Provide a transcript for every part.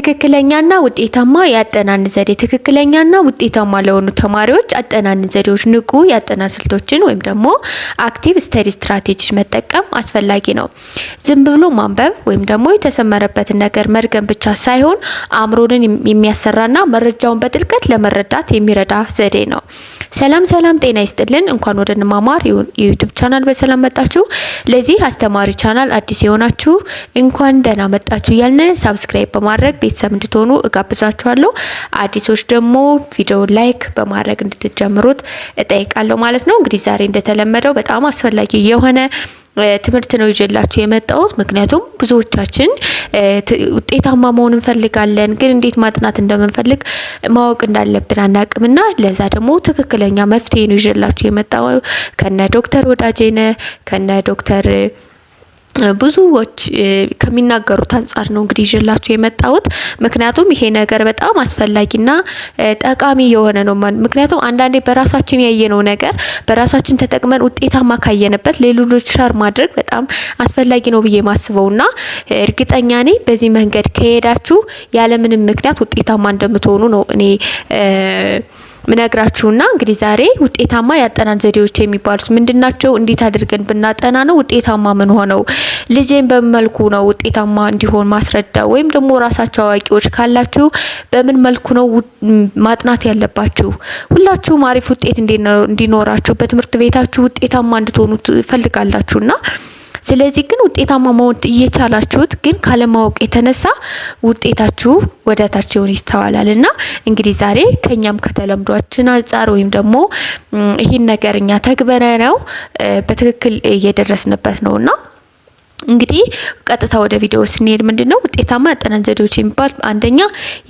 ትክክለኛና ውጤታማ የአጠናን ዘዴ ትክክለኛና ውጤታማ ለሆኑ ተማሪዎች አጠናን ዘዴዎች ንቁ የአጠናን ስልቶችን ወይም ደግሞ አክቲቭ ስተዲ ስትራቴጂስ መጠቀም አስፈላጊ ነው። ዝም ብሎ ማንበብ ወይም ደግሞ የተሰመረበትን ነገር መድገም ብቻ ሳይሆን አእምሮን የሚያሰራና መረጃውን በጥልቀት ለመረዳት የሚረዳ ዘዴ ነው። ሰላም ጤና ይስጥልን። እንኳን ወደ እንማማር የዩቲዩብ ቻናል በሰላም መጣችሁ። ለዚህ አስተማሪ ቻናል አዲስ የሆናችሁ እንኳን ደህና መጣችሁ እያልን ሰብስክራይብ በማድረግ ቤተሰብ እንድትሆኑ እጋብዛችኋለሁ። አዲሶች ደግሞ ቪዲዮ ላይክ በማድረግ እንድትጀምሩት እጠይቃለሁ ማለት ነው። እንግዲህ ዛሬ እንደተለመደው በጣም አስፈላጊ የሆነ ትምህርት ነው ይዤላችሁ የመጣሁት። ምክንያቱም ብዙዎቻችን ውጤታማ መሆን እንፈልጋለን፣ ግን እንዴት ማጥናት እንደምንፈልግ ማወቅ እንዳለብን አናቅምና ለዛ ደግሞ ትክክለኛ መፍትሄ ነው ይዤላችሁ የመጣሁት ከነ ዶክተር ወዳጄነ ከነ ዶክተር ብዙዎች ከሚናገሩት አንፃር ነው እንግዲህ ይዤላችሁ የመጣሁት። ምክንያቱም ይሄ ነገር በጣም አስፈላጊና ጠቃሚ የሆነ ነው። ምክንያቱም አንዳንዴ በራሳችን ያየነው ነገር በራሳችን ተጠቅመን ውጤታማ ካየንበት ለሌሎች ሸር ማድረግ በጣም አስፈላጊ ነው ብዬ ማስበውና እርግጠኛ ነኝ በዚህ መንገድ ከሄዳችሁ ያለምንም ምክንያት ውጤታማ እንደምትሆኑ ነው እኔ ምነግራችሁና እንግዲህ ዛሬ ውጤታማ ያጠናን ዘዴዎች የሚባሉት ምንድናቸው? እንዴት አድርገን ብናጠና ነው ውጤታማ ምን ሆነው? ልጄን በመልኩ ነው ውጤታማ እንዲሆን ማስረዳ ወይም ደግሞ ራሳችሁ አዋቂዎች ካላችሁ በምን መልኩ ነው ማጥናት ያለባችሁ? ሁላችሁም አሪፍ ውጤት እንዲኖራችሁ በትምህርት ቤታችሁ ውጤታማ እንድትሆኑ ትፈልጋላችሁና ስለዚህ ግን ውጤታማ መሆን እየቻላችሁት ግን ካለማወቅ የተነሳ ውጤታችሁ ወደታችሁን ይስተዋላልና እንግዲህ ዛሬ ከኛም ከተለምዷችን አንፃር ወይም ደግሞ ይሄን ነገር እኛ ተግበረናው በትክክል እየደረስንበት ነውና እንግዲህ ቀጥታ ወደ ቪዲዮ ስንሄድ ምንድነው ውጤታማ ያጠናን ዘዴዎች የሚባል አንደኛ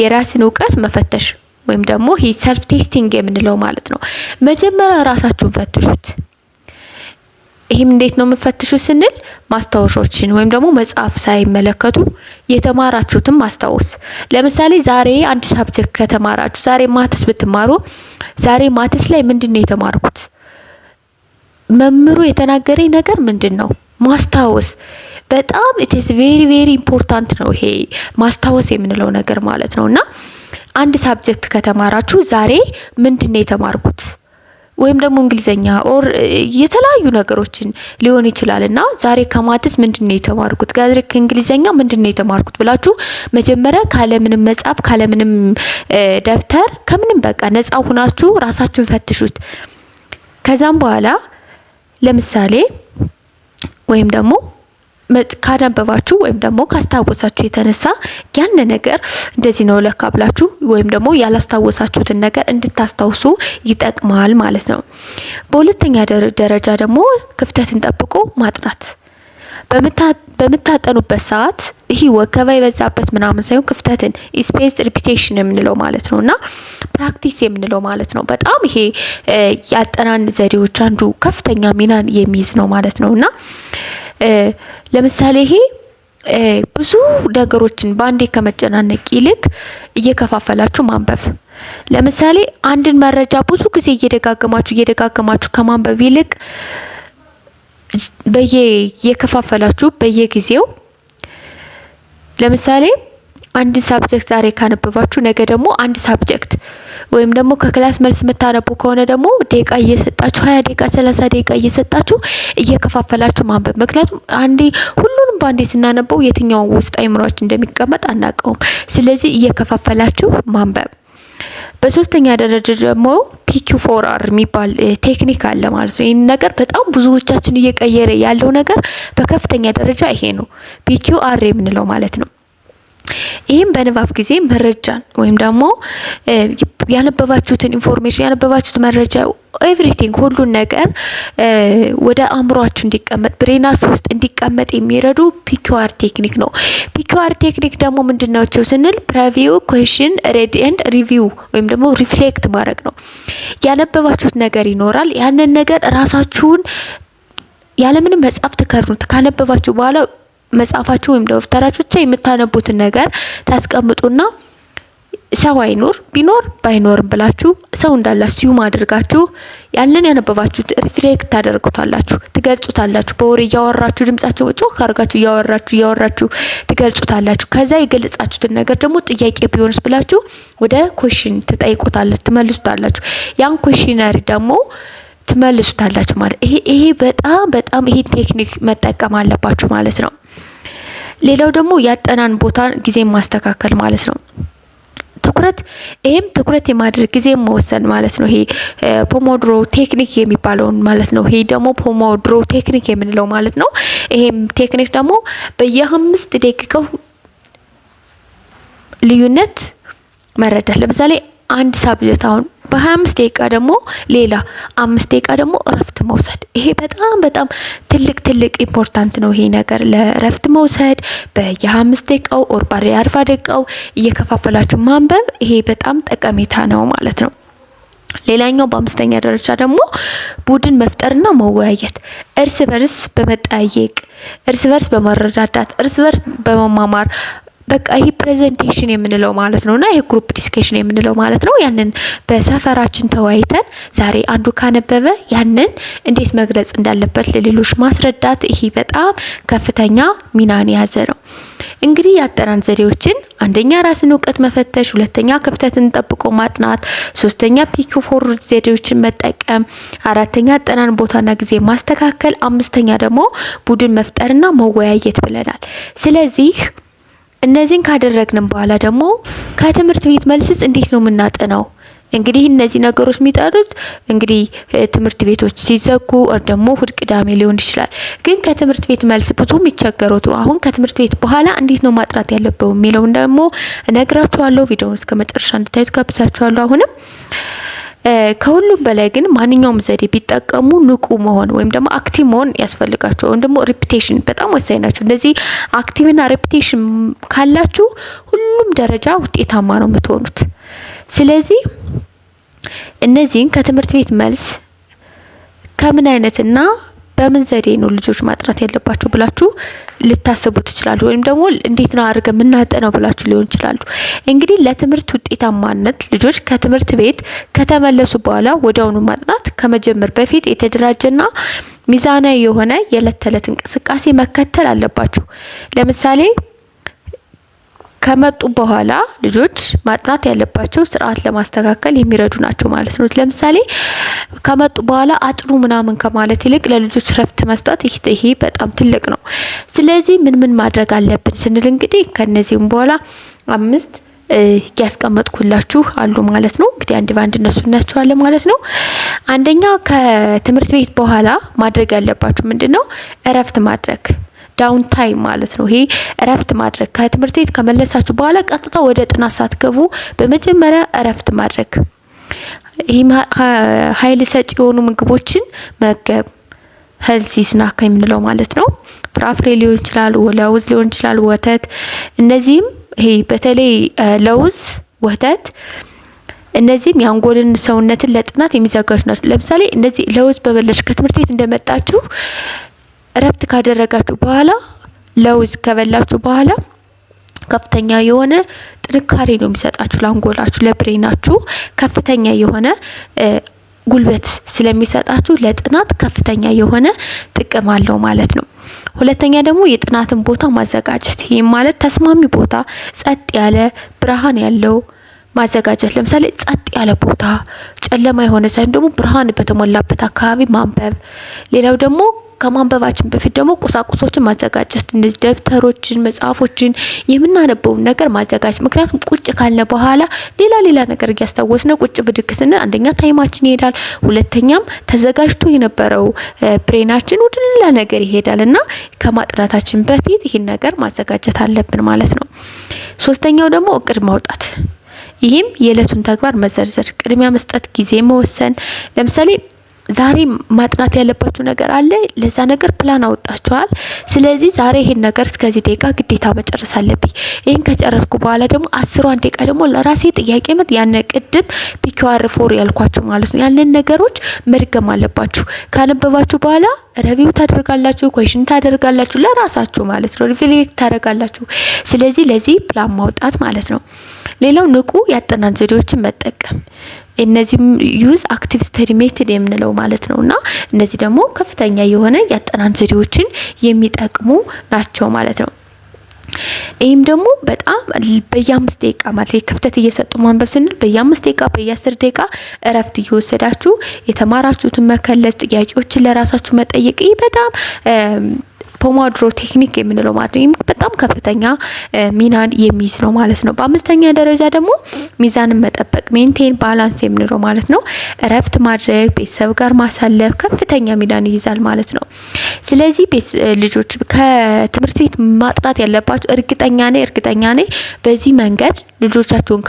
የራስን እውቀት መፈተሽ ወይም ደግሞ ይሄ ሰልፍ ቴስቲንግ የምንለው ማለት ነው። መጀመሪያ ራሳችሁን ፈትሹት። ይሄም እንዴት ነው የምፈትሹ ስንል ማስታወሻዎችን ወይም ደግሞ መጽሐፍ ሳይመለከቱ የተማራችሁትን ማስታወስ። ለምሳሌ ዛሬ አንድ ሳብጀክት ከተማራችሁ ዛሬ ማትስ ብትማሩ ዛሬ ማትስ ላይ ምንድነው የተማርኩት? መምህሩ የተናገረኝ ነገር ምንድነው? ማስታወስ በጣም it is very important ነው ይሄ ማስታወስ የምንለው ነገር ማለት ነውና አንድ ሳብጀክት ከተማራችሁ ዛሬ ምንድነው የተማርኩት? ወይም ደግሞ እንግሊዘኛ ኦር የተለያዩ ነገሮችን ሊሆን ይችላልና ዛሬ ከማትስ ምንድነው የተማርኩት? ዛሬ ከእንግሊዘኛ ምንድነው የተማርኩት ብላችሁ መጀመሪያ ካለምንም መጻፍ ካለምንም ደብተር ከምንም በቃ ነፃ ሆናችሁ ራሳችሁን ፈትሹት። ከዛም በኋላ ለምሳሌ ወይም ደግሞ ካነበባችሁ ወይም ደግሞ ካስታወሳችሁ የተነሳ ያን ነገር እንደዚህ ነው ለካ ብላችሁ ወይም ደግሞ ያላስታወሳችሁትን ነገር እንድታስታውሱ ይጠቅማል ማለት ነው። በሁለተኛ ደረጃ ደግሞ ክፍተትን ጠብቆ ማጥናት። በምታጠኑበት ሰዓት ይሄ ወከባ የበዛበት ምናምን ሳይሆን ክፍተትን ስፔስ ሪፒቴሽን የምንለው ማለት ነውና ፕራክቲስ የምንለው ማለት ነው። በጣም ይሄ ያጠናን ዘዴዎች አንዱ ከፍተኛ ሚናን የሚይዝ ነው ማለት ነውና ለምሳሌ ይሄ ብዙ ነገሮችን ባንዴ ከመጨናነቅ ይልቅ እየከፋፈላችሁ ማንበብ። ለምሳሌ አንድን መረጃ ብዙ ጊዜ እየደጋገማችሁ ከማንበብ ይልቅ የከፋፈላችሁ በየጊዜው ለምሳሌ አንድ ሳብጀክት ዛሬ ካነበባችሁ ነገ ደግሞ አንድ ሳብጀክት ወይም ደግሞ ከክላስ መልስ የምታነቡ ከሆነ ደግሞ ደቂቃ እየሰጣችሁ 20 ደቂቃ 30 ደቂቃ እየሰጣችሁ እየከፋፈላችሁ ማንበብ። ምክንያቱም አንዴ ሁሉንም ባንዴ ስናነበው የትኛው ውስጥ አይምሮአችን እንደሚቀመጥ አናውቀውም። ስለዚህ እየከፋፈላችሁ ማንበብ። በሶስተኛ ደረጃ ደግሞ PQ4R የሚባል ቴክኒክ አለ ማለት ነው። ይሄን ነገር በጣም ብዙዎቻችን እየቀየረ ያለው ነገር በከፍተኛ ደረጃ ይሄ ነው PQR የምንለው ማለት ነው። ይሄም በንባብ ጊዜ መረጃን ወይም ደግሞ ያነበባችሁትን ኢንፎርሜሽን ያነበባችሁት መረጃ ኤቭሪቲንግ ሁሉን ነገር ወደ አእምሮአችሁ እንዲቀመጥ ብሬናችሁ ውስጥ እንዲቀመጥ የሚረዱ PQR ቴክኒክ ነው። PQR ቴክኒክ ደግሞ ምንድነው ስንል ፕሪቪው ኩዌስችን ሬድ ኤንድ ሪቪው ወይም ደግሞ ሪፍሌክት ማድረግ ነው። ያነበባችሁት ነገር ይኖራል። ያንን ነገር ራሳችሁን ያለምንም መጻፍ ተከሩት ካነበባችሁ በኋላ መጻፋችሁ ወይም ደብተራችሁ ብቻ የምታነቡትን ነገር ታስቀምጡና ሰው አይኖር ቢኖር ባይኖርም ብላችሁ ሰው እንዳላችሁ አድርጋችሁ ያንን ያነበባችሁት ሪፍሌክት ታደርጉታላችሁ፣ ትገልጹታላችሁ። በወሬ እያወራችሁ ድምጻችሁ ጮክ አድርጋችሁ እያወራችሁ ትገልጹታላችሁ። ከዛ የገለጻችሁትን ነገር ደግሞ ጥያቄ ቢሆንስ ብላችሁ ወደ ኮሽን ትመልሱታላችሁ። ያን ኮሽነሪ ደግሞ ትመልሱታላችሁ ማለት ይሄ በጣም ይሄ ቴክኒክ መጠቀም አለባችሁ ማለት ነው። ሌላው ደግሞ ያጠናን ቦታ ጊዜ ማስተካከል ማለት ነው። ትኩረት የማድረግ ጊዜ መወሰን ማለት ነው። ይሄ ፖሞድሮ ቴክኒክ የሚባለውን ማለት ነው። ይሄ ደግሞ ፖሞድሮ ቴክኒክ የምንለው ማለት ነው። ይሄም ቴክኒክ ደግሞ በየ5 ደቂቃው ልዩነት መረዳት። ለምሳሌ አንድ ሳብጀክት አሁን በ25 ደቂቃ ደግሞ ሌላ 5 ደቂቃ ደግሞ እረፍት መውሰድ። ይሄ በጣም ትልቅ ኢምፖርታንት ነው። ይሄ ነገር ለእረፍት መውሰድ በየ25 ደቂቃው ኦር በ40 ደቂቃው እየከፋፈላችሁ ማንበብ ይሄ በጣም ጠቀሜታ ነው ማለት ነው። ሌላኛው በ5ኛ ደረጃ ደግሞ ቡድን መፍጠርና መወያየት፣ እርስ በርስ በመጠያየቅ፣ እርስ በርስ በመረዳዳት፣ እርስ በርስ በመማማር በቃ ይሄ ፕሬዘንቴሽን የምንለው ማለት ነውና ይሄ ግሩፕ ዲስከሽን የምንለው ማለት ነው። ያንን በሰፈራችን ተወያይተን ዛሬ አንዱ ካነበበ ያንን እንዴት መግለጽ እንዳለበት ለሌሎች ማስረዳት ይሄ በጣም ከፍተኛ ሚናን የያዘ ነው። እንግዲህ ያጠናን ዘዴዎችን አንደኛ ራስን እውቀት መፈተሽ፣ ሁለተኛ ክፍተትን ጠብቆ ማጥናት፣ ሶስተኛ ፒክ ፎር ዘዴዎችን መጠቀም፣ አራተኛ ያጠናን ቦታና ጊዜ ማስተካከል፣ አምስተኛ ደግሞ ቡድን መፍጠርና መወያየት ብለናል። ስለዚህ እነዚህን ካደረግንም በኋላ ደግሞ ከትምህርት ቤት መልስስ እንዴት ነው የምናጠናው? እንግዲህ እነዚህ ነገሮች የሚጠሩት እንግዲህ ትምህርት ቤቶች ሲዘጉ ወር ደግሞ እሁድ ቅዳሜ ሊሆን ይችላል። ግን ከትምህርት ቤት መልስ ብዙ የሚቸገሩት አሁን ከትምህርት ቤት በኋላ እንዴት ነው ማጥናት ያለበው የሚለውን ደግሞ እነግራችኋለሁ። ቪዲዮውን እስከ መጨረሻ እንድታዩት ጋብዛችኋለሁ። አሁንም ከሁሉም በላይ ግን ማንኛውም ዘዴ ቢጠቀሙ ንቁ መሆን ወይም ደግሞ አክቲቭ መሆን ያስፈልጋቸው ወይም ደግሞ ሪፒቴሽን በጣም ወሳኝ ናቸው። እንደዚህ አክቲቭና ሪፒቴሽን ካላችሁ ሁሉም ደረጃ ውጤታማ ነው የምትሆኑት። ስለዚህ እነዚህን ከትምህርት ቤት መልስ ከምን አይነትና በምን ዘዴ ነው ልጆች ማጥናት ያለባቸው ብላችሁ ልታስቡ ትችላሉ። ወይም ደግሞ እንዴት ነው አድርገን የምናጠናው ብላችሁ ሊሆን ይችላሉ። እንግዲህ ለትምህርት ውጤታማነት ልጆች ከትምህርት ቤት ከተመለሱ በኋላ ወዲያውኑ ማጥናት ከመጀመር በፊት የተደራጀና ሚዛናዊ የሆነ የዕለት ተዕለት እንቅስቃሴ መከተል አለባቸው። ለምሳሌ ከመጡ በኋላ ልጆች ማጥናት ያለባቸው ስርዓት ለማስተካከል የሚረዱ ናቸው ማለት ነው። ለምሳሌ ከመጡ በኋላ አጥኑ ምናምን ከማለት ይልቅ ለልጆች ረፍት መስጠት ይሄ በጣም ትልቅ ነው። ስለዚህ ምን ማድረግ አለብን ስንል እንግዲህ ከነዚህም በኋላ 5 ያስቀመጥኩላችሁ አሉ ማለት ነው። እንግዲህ አንድ ባንድ እነሱ እናያቸዋለን ማለት ነው። አንደኛ ከትምህርት ቤት በኋላ ማድረግ ያለባችሁ ምንድነው? እረፍት ማድረግ ዳውን ታይም ማለት ነው። ይሄ እረፍት ማድረግ ከትምህርት ቤት ከመለሳችሁ በኋላ ቀጥታ ወደ ጥናት ሳትገቡ በመጀመሪያ እረፍት ማድረግ። ይሄ ኃይል ሰጪ የሆኑ ምግቦችን መገብ ሄልዚ ስናክ የምንለው ማለት ነው። ፍራፍሬ ሊሆን ይችላል፣ ለውዝ ሊሆን ይችላል፣ ወተት። እነዚህም ይሄ በተለይ ለውዝ፣ ወተት እነዚህም የአንጎልን ሰውነትን ለጥናት የሚዘጋጁ ናቸው። ለምሳሌ እነዚህ ለውዝ በበለሽ ከትምህርት ቤት እንደመጣችሁ እረፍት ካደረጋችሁ በኋላ ለውዝ ከበላችሁ በኋላ ከፍተኛ የሆነ ጥንካሬ ነው የሚሰጣችሁ ለአንጎላችሁ፣ ለብሬናችሁ ከፍተኛ የሆነ ጉልበት ስለሚሰጣችሁ ለጥናት ከፍተኛ የሆነ ጥቅም አለው ማለት ነው። ሁለተኛ ደግሞ የጥናትን ቦታ ማዘጋጀት። ይሄ ማለት ተስማሚ ቦታ፣ ጸጥ ያለ ብርሃን ያለው ማዘጋጀት። ለምሳሌ ጸጥ ያለ ቦታ፣ ጨለማ የሆነ ሳይሆን ደግሞ ብርሃን በተሞላበት አካባቢ ማንበብ። ሌላው ደግሞ ከማንበባችን በፊት ደግሞ ቁሳቁሶችን ማዘጋጀት። እነዚህ ደብተሮችን፣ መጽሐፎችን የምናነበውን ነገር ማዘጋጀት። ምክንያቱም ቁጭ ካልነ በኋላ ሌላ ነገር እያስታወስነ ቁጭ ብድግ ስንል አንደኛ ታይማችን ይሄዳል፣ ሁለተኛም ተዘጋጅቶ የነበረው ብሬናችን ወደ ሌላ ነገር ይሄዳል እና ከማጥናታችን በፊት ይህን ነገር ማዘጋጀት አለብን ማለት ነው። ሶስተኛው ደግሞ እቅድ ማውጣት። ይህም የዕለቱን ተግባር መዘርዘር፣ ቅድሚያ መስጠት፣ ጊዜ መወሰን። ለምሳሌ ዛሬ ማጥናት ያለባችሁ ነገር አለ። ለዛ ነገር ፕላን አወጣችኋል። ስለዚህ ዛሬ ይሄን ነገር እስከዚህ ደቂቃ ግዴታ መጨረስ አለብኝ። ይሄን ከጨረስኩ በኋላ ደግሞ 10 ደቂቃ ደግሞ ለራሴ ጥያቄ መት ያን ቅድም ፒኪዋር4 ያልኳችሁ ማለት ነው ያንን ነገሮች መድገም አለባችሁ። ካነበባችሁ በኋላ ሪቪው ታደርጋላችሁ፣ ኩዌሽን ታደርጋላችሁ ለራሳችሁ ማለት ነው። ሪፍሌክት ታደርጋላችሁ። ስለዚህ ለዚህ ፕላን ማውጣት ማለት ነው። ሌላው ንቁ ያጠናን ዘዴዎችን መጠቀም እነዚህም ዩዝ አክቲቭ ስተዲ ሜተድ የምንለው ማለት ነውና እነዚህ ደግሞ ከፍተኛ የሆነ ያጠናን ዘዴዎችን የሚጠቅሙ ናቸው ማለት ነው። ይህም ደግሞ በጣም በየ5 ደቂቃ ማለት ክፍተት እየሰጡ ማንበብ ስንል በየ5 ደቂቃ በየ10 ደቂቃ እረፍት እየወሰዳችሁ የተማራችሁትን መከለስ፣ ጥያቄዎችን ለራሳችሁ መጠየቅ ይህ በጣም ፖሞዶሮ ቴክኒክ የምንለው ማለት ነው። ይህም በጣም ከፍተኛ ሚናን የሚይዝ ነው ማለት ነው። በአምስተኛ ደረጃ ደግሞ ሚዛንን መጠበቅ ሜንቴን ባላንስ የምንለው ማለት ነው። እረፍት ማድረግ፣ ቤተሰብ ጋር ማሳለፍ ከፍተኛ ሚናን ይይዛል ማለት ነው። ስለዚህ ልጆች ከትምህርት ቤት ማጥናት ያለባችሁ እርግጠኛ ነኝ በዚህ መንገድ ልጆቻችሁን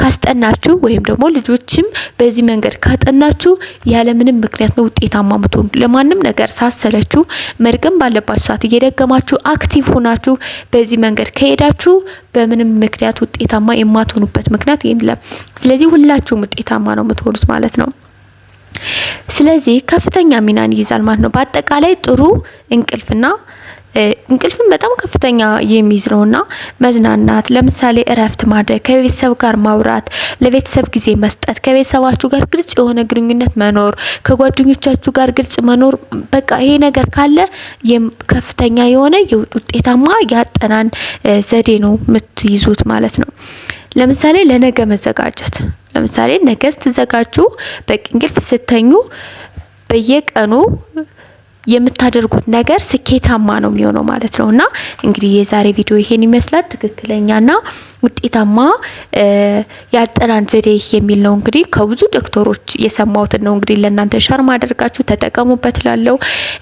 ካስጠናችሁ ወይም ደግሞ ልጆችም በዚህ መንገድ ካጠናችሁ ያለምንም ምክንያት ነው ውጤታማ የምትሆኑ። ለማንም ነገር ሳሰለችሁ መድገም ባለባችሁ ሰዓት እየደገማችሁ አክቲቭ ሆናችሁ በዚህ መንገድ ከሄዳችሁ በምንም ምክንያት ውጤታማ የማትሆኑበት ምክንያት የለም። ስለዚህ ሁላችሁም ውጤታማ ነው የምትሆኑት ማለት ነው። ስለዚህ ከፍተኛ ሚናን ይይዛል ማለት ነው። በአጠቃላይ ጥሩ እንቅልፍን በጣም ከፍተኛ የሚይዝ ነውና መዝናናት፣ ለምሳሌ እረፍት ማድረግ፣ ከቤተሰብ ጋር ማውራት፣ ለቤተሰብ ጊዜ መስጠት፣ ከቤተሰባችሁ ጋር ግልጽ የሆነ ግንኙነት መኖር፣ ከጓደኞቻችሁ ጋር ግልጽ መኖር፣ በቃ ይሄ ነገር ካለ ከፍተኛ የሆነ ውጤታማ ያጠናን ዘዴ ነው የምትይዙት ማለት ነው። ለምሳሌ ለነገ መዘጋጀት፣ ለምሳሌ ነገ ስትዘጋጁ በቂ እንቅልፍ ስተኙ በየቀኑ የምታደርጉት ነገር ስኬታማ ነው የሚሆነው ማለት ነውና እንግዲህ የዛሬ ቪዲዮ ይሄን ይመስላል። ትክክለኛና ውጤታማ ያጠናን ዘዴ የሚል ነው። እንግዲህ ከብዙ ዶክተሮች የሰማሁትን ነው እንግዲህ ለእናንተ ሸር ማድረጋችሁ ተጠቀሙበት ላለው።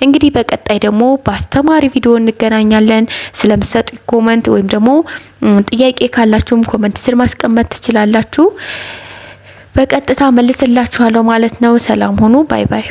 እንግዲህ በቀጣይ ደግሞ በአስተማሪ ቪዲዮ እንገናኛለን። ስለምሰጡ ኮሜንት ወይም ደግሞ ጥያቄ ካላችሁም ኮሜንት ስር ማስቀመጥ ትችላላችሁ። በቀጥታ መልስላችኋለሁ ማለት ነው። ሰላም ሁኑ። ባይ ባይ።